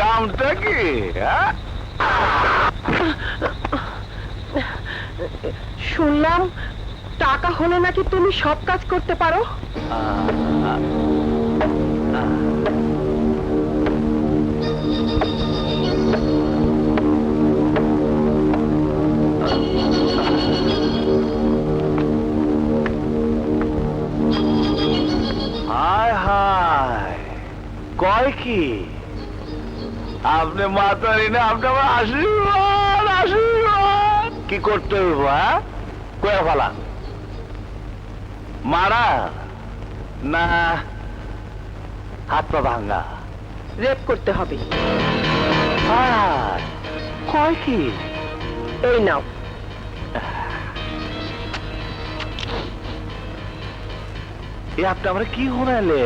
কামটা কি? হ্যাঁ? শুনলাম টাকা হলে নাকি তুমি সব কাজ করতে পারো। হায় হায়, কয় কি? আপনি মাতারি না, আপনি আমার আশীর্বাদ, আশীর্বাদ। কি করতে হইব? হ্যাঁ, কয়ে ফেলা মারা না হাত পা ভাঙ্গা? রেপ করতে হবে। হায়, কয় কি? এই নাও। এ আপনি আমরা কি শোনালে?